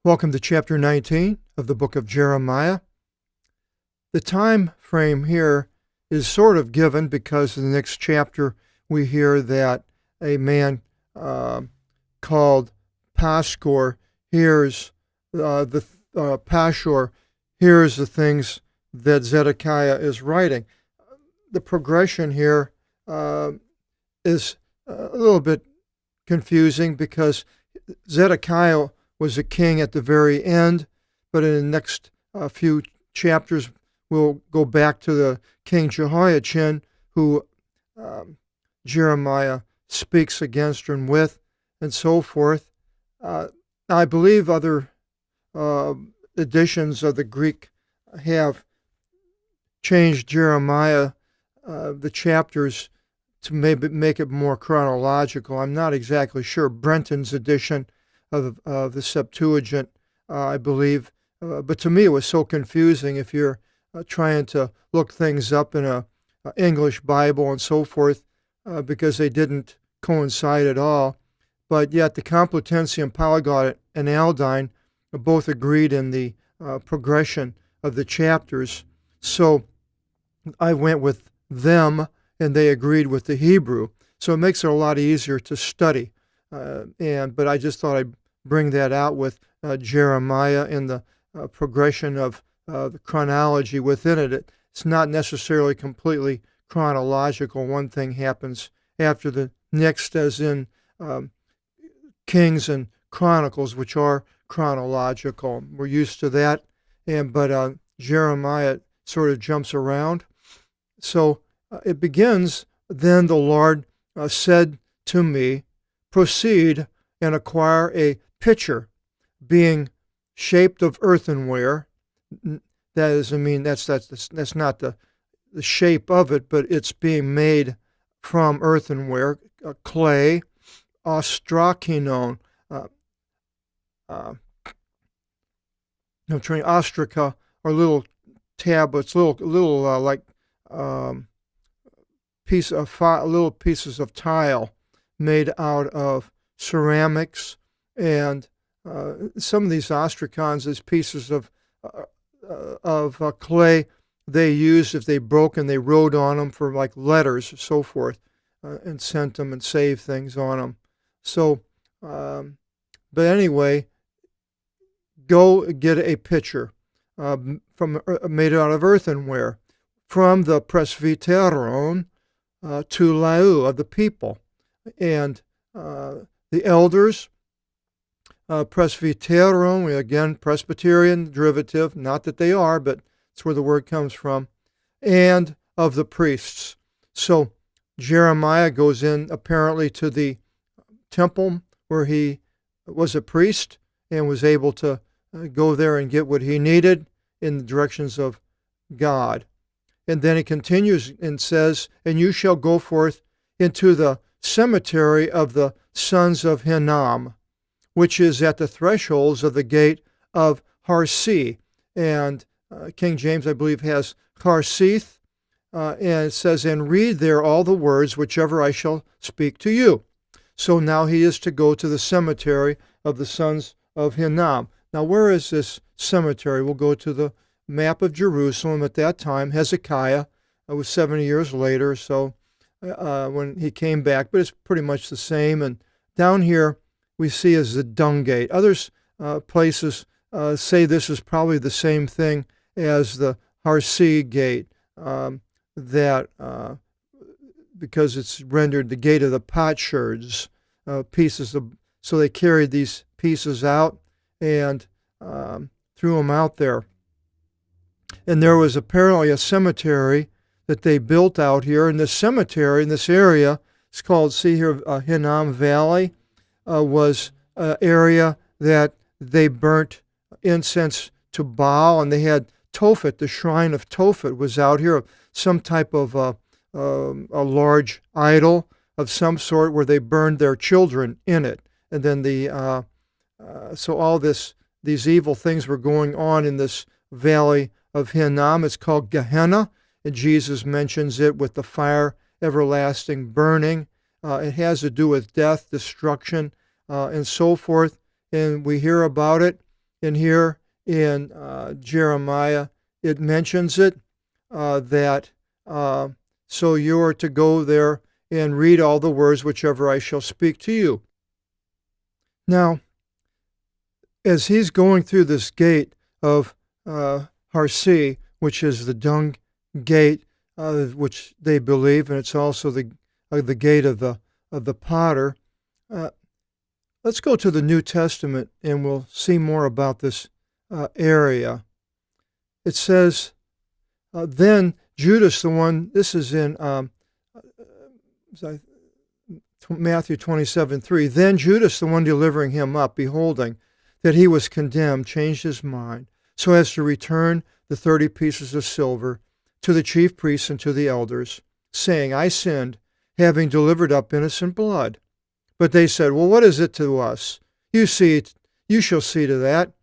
Welcome to chapter 19 of the book of Jeremiah. The time frame here is sort of given because in the next chapter we hear that a man called Pashur hears Pashur hears the things that Zedekiah is writing. The progression here is a little bit confusing because Zedekiah was a king at the very end, but in the next few chapters we'll go back to the King Jehoiachin, who Jeremiah speaks against and with, and so forth. I believe other editions of the Greek have changed Jeremiah, the chapters, to maybe make it more chronological. I'm not exactly sure. Brenton's edition of the Septuagint, I believe. But to me, it was so confusing if you're trying to look things up in a English Bible and so forth, because they didn't coincide at all. But yet the Complutensian and Polyglot and Aldine both agreed in the progression of the chapters. So I went with them, and they agreed with the Hebrew. So it makes it a lot easier to study. But I just thought I'd bring that out with Jeremiah and the progression of the chronology within it. It's not necessarily completely chronological. One thing happens after the next, as in Kings and Chronicles, which are chronological. We're used to that, but Jeremiah sort of jumps around. So it begins, "Then the Lord said to me, proceed and acquire a pitcher, being shaped of earthenware." That is, that's not the shape of it, but it's being made from earthenware, clay, ostrakinon, ostraca are little tablets, little little pieces of tile made out of ceramics, and some of these ostracons, these pieces of clay, they used if they broke and they wrote on them for like letters and so forth, and sent them and saved things on them. So, but anyway, go get a pitcher made out of earthenware from the presbyteron to Lau of the people, and the elders, presbyteron, again, Presbyterian derivative, not that they are, but it's where the word comes from, and of the priests. So Jeremiah goes in apparently to the temple where he was a priest and was able to go there and get what he needed in the directions of God. And then he continues and says, "And you shall go forth into the cemetery of the sons of Hinnom, which is at the thresholds of the gate of Harseth." And King James, I believe, has Harseth, and it says, "And read there all the words whichever I shall speak to you." So now he is to go to the cemetery of the sons of Hinnom. Now, where is this cemetery? We'll go to the map of Jerusalem. At that time, Hezekiah was 70 years later, so when he came back, but it's pretty much the same. And down here we see as the Dung Gate. Others places say this is probably the same thing as the Harseth Gate, because it's rendered the gate of the potsherds, so they carried these pieces out and threw them out there. And there was apparently a cemetery that they built out here. And this cemetery in this area, it's called, see here, Hinnom Valley, was an area that they burnt incense to Baal, and they had Tophet, the shrine of Tophet was out here, some type of a large idol of some sort where they burned their children in it. And then so all these evil things were going on in this valley of Hinnom. It's called Gehenna, and Jesus mentions it with the fire everlasting burning. It has to do with death, destruction, and so forth. And we hear about it And here in Jeremiah, it mentions it, that so you are to go there and read all the words whichever I shall speak to you. Now, as he's going through this gate of Harsi, which is the dung gate, which they believe, and it's also the gate of the potter. Let's go to the New Testament, and we'll see more about this area. It says, then Judas, the one, this is in Matthew 27:3. Then Judas, the one delivering him up, beholding that he was condemned, changed his mind, so as to return the 30 pieces of silver to the chief priests and to the elders, saying, I sinned, having delivered up innocent blood. But they said, well, what is it to us? You shall see to that.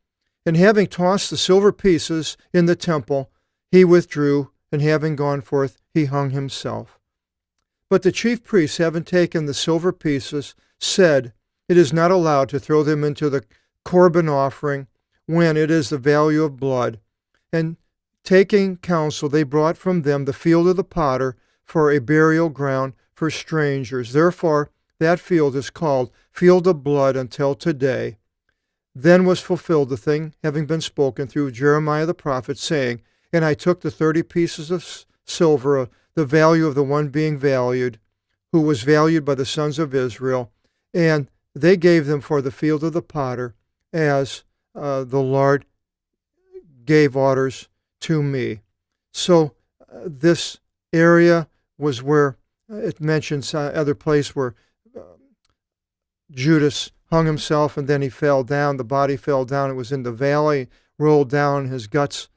And having tossed the silver pieces in the temple, he withdrew, and having gone forth, he hung himself. But the chief priests, having taken the silver pieces, said, it is not allowed to throw them into the Corban offering when it is the value of blood. And taking counsel, they brought from them the field of the potter for a burial ground for strangers. Therefore, that field is called Field of Blood until today. Then was fulfilled the thing having been spoken through Jeremiah the prophet, saying, and I took the 30 pieces of silver, the value of the one being valued, who was valued by the sons of Israel, and they gave them for the field of the potter, as the Lord gave orders to me. So this area was where it mentions other place where Judas hung himself, and then he fell down. The body fell down. It was in the valley, rolled down. His guts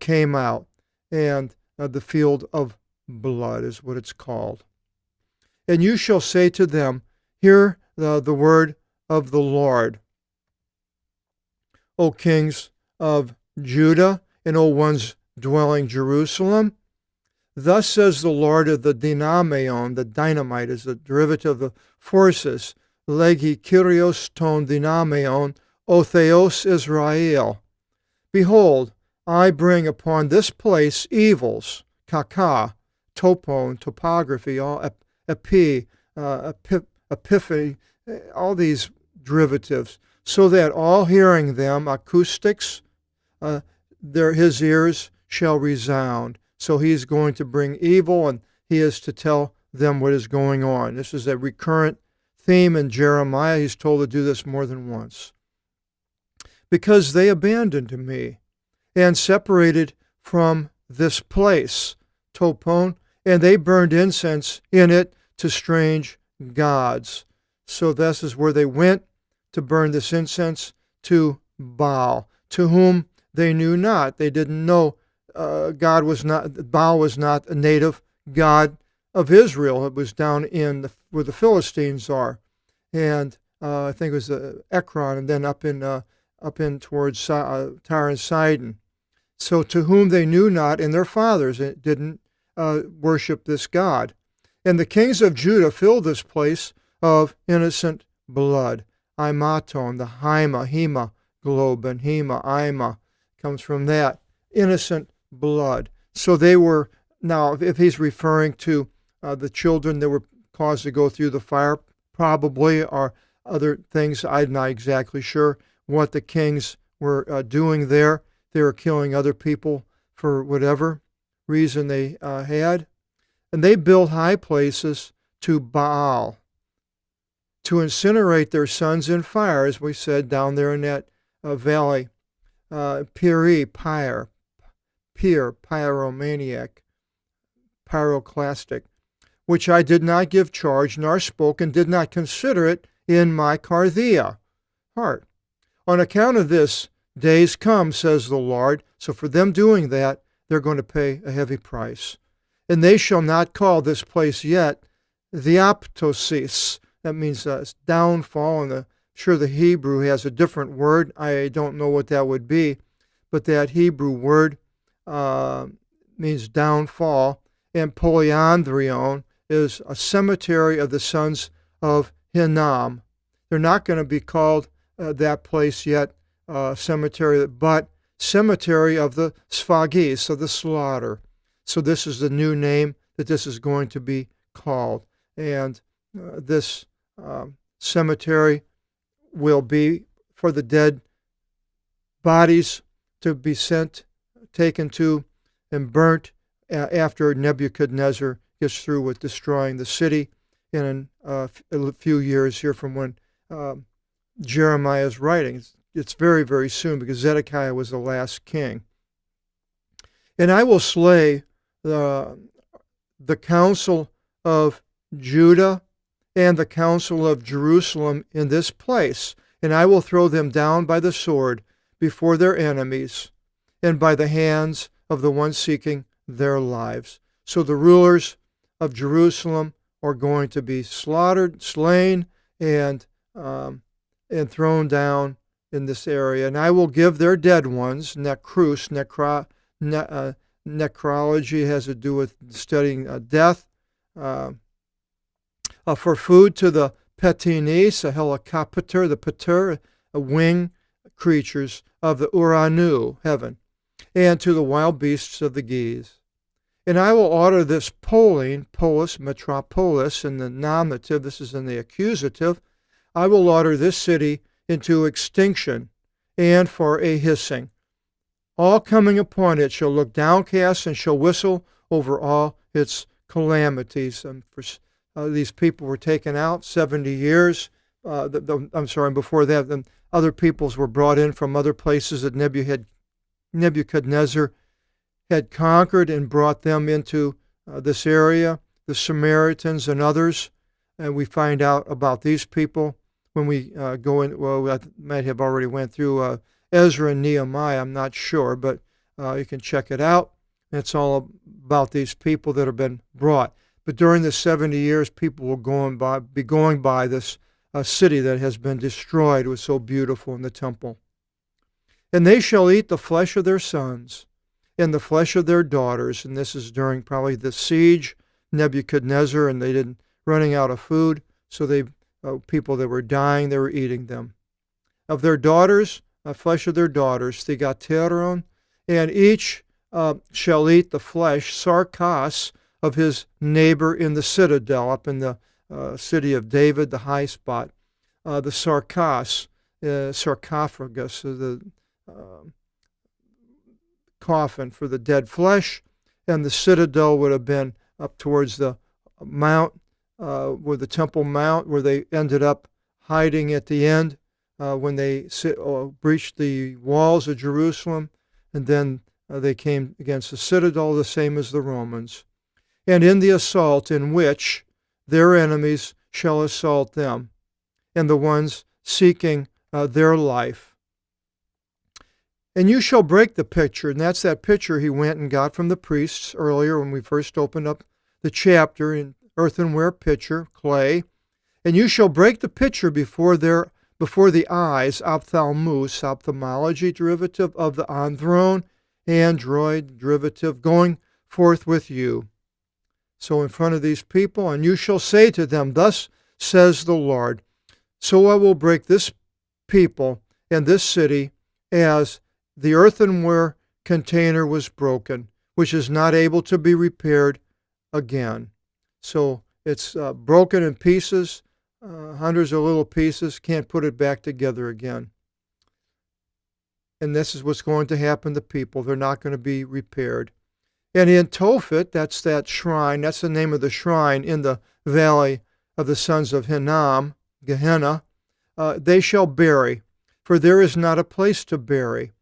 came out. And the field of blood is what it's called. And you shall say to them, hear the word of the Lord, O kings of Judah, and O ones dwelling Jerusalem. Thus says the Lord of the dynameon. The dynamite is the derivative of the forces. Legi Kyrios ton dynameon, O Theos Israel. Behold, I bring upon this place evils, kaka, topon, topography, all epi, epiphany, all these derivatives, so that all hearing them, acoustics, his ears shall resound. So he's going to bring evil, and he is to tell them what is going on. This is a recurrent theme in Jeremiah. He's told to do this more than once. Because they abandoned me and separated from this place, topon, and they burned incense in it to strange gods. So this is where they went to burn this incense to Baal, to whom they knew not. They didn't know Baal was not a native god of Israel. It was down in where the Philistines are, and I think it was Ekron, and then up in towards Tyre and Sidon. So to whom they knew not, and their fathers didn't worship this god. And the kings of Judah filled this place of innocent blood. Imaton, the hema globe, and ima comes from that. Innocent blood. So they were, now if he's referring to the children that were caused to go through the fire, probably, or other things, I'm not exactly sure what the kings were doing there. They were killing other people for whatever reason they had. And they built high places to Baal, to incinerate their sons in fire, as we said down there in that valley. Pyromaniac, pyroclastic, which I did not give charge, nor spoke, and did not consider it in my carthia, heart. On account of this, days come, says the Lord. So for them doing that, they're going to pay a heavy price. And they shall not call this place yet the aptosis. That means downfall, and sure the Hebrew has a different word. I don't know what that would be, but that Hebrew word means downfall. And polyandrion is a cemetery of the sons of Hinnom. They're not going to be called that place yet cemetery, but cemetery of the Sfagis, of the slaughter. So this is the new name that this is going to be called. And this cemetery will be for the dead bodies to be taken to, and burnt after Nebuchadnezzar gets through with destroying the city in a few years here from when Jeremiah is writing. It's very, very soon, because Zedekiah was the last king. And I will slay the council of Judah and the council of Jerusalem in this place, and I will throw them down by the sword before their enemies, and by the hands of the ones seeking their lives. So the rulers of Jerusalem are going to be slaughtered, slain, and thrown down in this area. And I will give their dead ones, necrology has to do with studying death, for food to the petinis, a helicopter, the pater, wing creatures of the Uranu, heaven, and to the wild beasts of the geese. And I will order this polis, metropolis, in the nominative, this is in the accusative, I will order this city into extinction, and for a hissing. All coming upon it shall look downcast, and shall whistle over all its calamities. And these people were taken out 70 years. Before that, other peoples were brought in from other places that Nebuchadnezzar had conquered, and brought them into this area, the Samaritans and others. And we find out about these people when we go in. Well, I might have already went through Ezra and Nehemiah, I'm not sure, but you can check it out. It's all about these people that have been brought. But during the 70 years, people will be going by this city that has been destroyed. It was so beautiful in the temple. And they shall eat the flesh of their sons and the flesh of their daughters. And this is during probably the siege, Nebuchadnezzar, and they didn't running out of food. So people that were dying, they were eating them. Of their daughters, flesh of their daughters, thigateron, and each shall eat the flesh, sarkas, of his neighbor in the citadel, up in the city of David, the high spot. The sarcophagus, the coffin for the dead flesh, and the citadel would have been up towards the mount, where the Temple Mount, where they ended up hiding at the end when they breached the walls of Jerusalem, and then they came against the citadel, the same as the Romans. And in the assault in which their enemies shall assault them, and the ones seeking their life. And you shall break the pitcher, and that's that pitcher he went and got from the priests earlier when we first opened up the chapter, in earthenware pitcher, clay. And you shall break the pitcher before the eyes, ophthalmos, ophthalmology, derivative of the anthrone, android, derivative, going forth with you. So in front of these people, and you shall say to them, thus says the Lord, so I will break this people and this city as the earthenware container was broken, which is not able to be repaired again. So it's broken in pieces, hundreds of little pieces, can't put it back together again. And this is what's going to happen to people. They're not going to be repaired. And in Tophet, that's that shrine, that's the name of the shrine in the valley of the sons of Hinnom, Gehenna, they shall bury, for there is not a place to bury.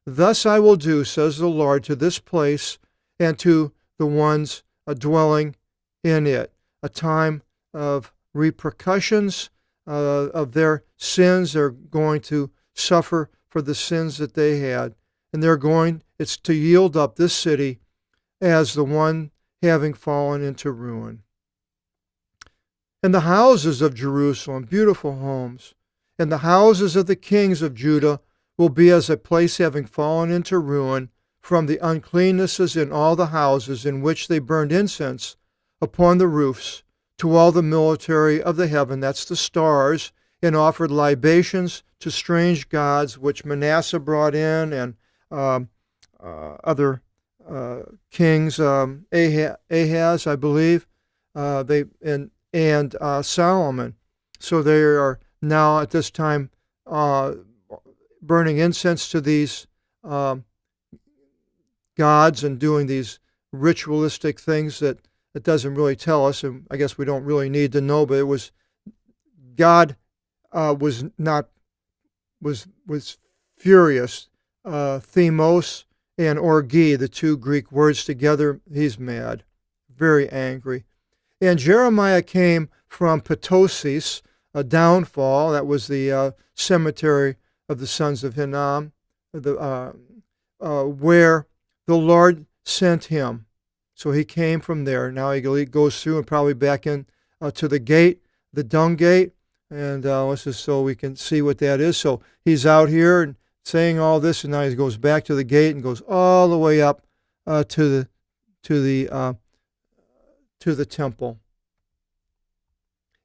Thus I will do, says the Lord, to this place and to the ones dwelling in it. A time of repercussions of their sins. They're going to suffer for the sins that they had. And it's to yield up this city as the one having fallen into ruin. And the houses of Jerusalem, beautiful homes, and the houses of the kings of Judah will be as a place having fallen into ruin from the uncleannesses in all the houses in which they burned incense upon the roofs to all the military of the heaven, that's the stars, and offered libations to strange gods, which Manasseh brought in, and other kings, Ahaz, I believe, and Solomon. So they are now at this time burning incense to these gods and doing these ritualistic things that it doesn't really tell us, and I guess we don't really need to know. But it was God was furious. Themos and orgi, the two Greek words together, he's mad, very angry. And Jeremiah came from Petosis, a downfall. That was the cemetery of the sons of Hinnom, where the Lord sent him. So he came from there. Now he goes through and probably back in to the gate, the dung gate, and let's just so we can see what that is. So he's out here and saying all this, and now he goes back to the gate and goes all the way up to the temple.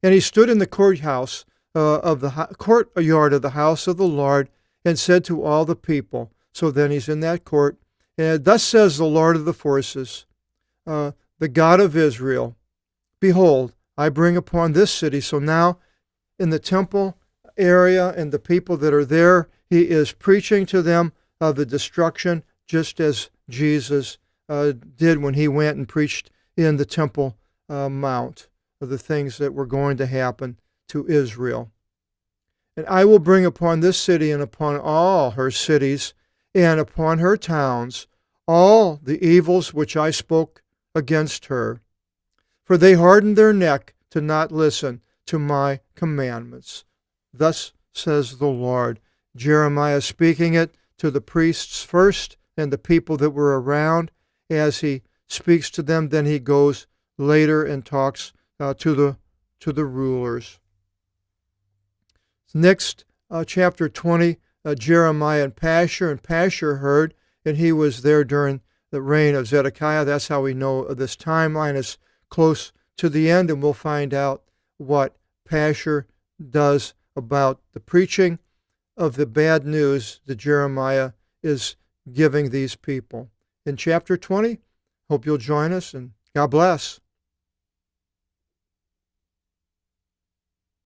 And he stood in the courthouse of the courtyard of the house of the Lord, and said to all the people. So then he's in that court, and thus says the Lord of the forces, the God of Israel, behold, I bring upon this city. So now in the temple area and the people that are there, he is preaching to them of the destruction, just as Jesus did when he went and preached in the Temple Mount, of the things that were going to happen to Israel. And I will bring upon this city and upon all her cities and upon her towns all the evils which I spoke against her. For they hardened their neck to not listen to my commandments. Thus says the Lord. Jeremiah speaking it to the priests first and the people that were around. As he speaks to them, then he goes later and talks to the rulers. Next, chapter 20, Jeremiah and Pashur heard, and he was there during the reign of Zedekiah. That's how we know this timeline is close to the end, and we'll find out what Pashur does about the preaching of the bad news that Jeremiah is giving these people. In chapter 20, hope you'll join us, and God bless.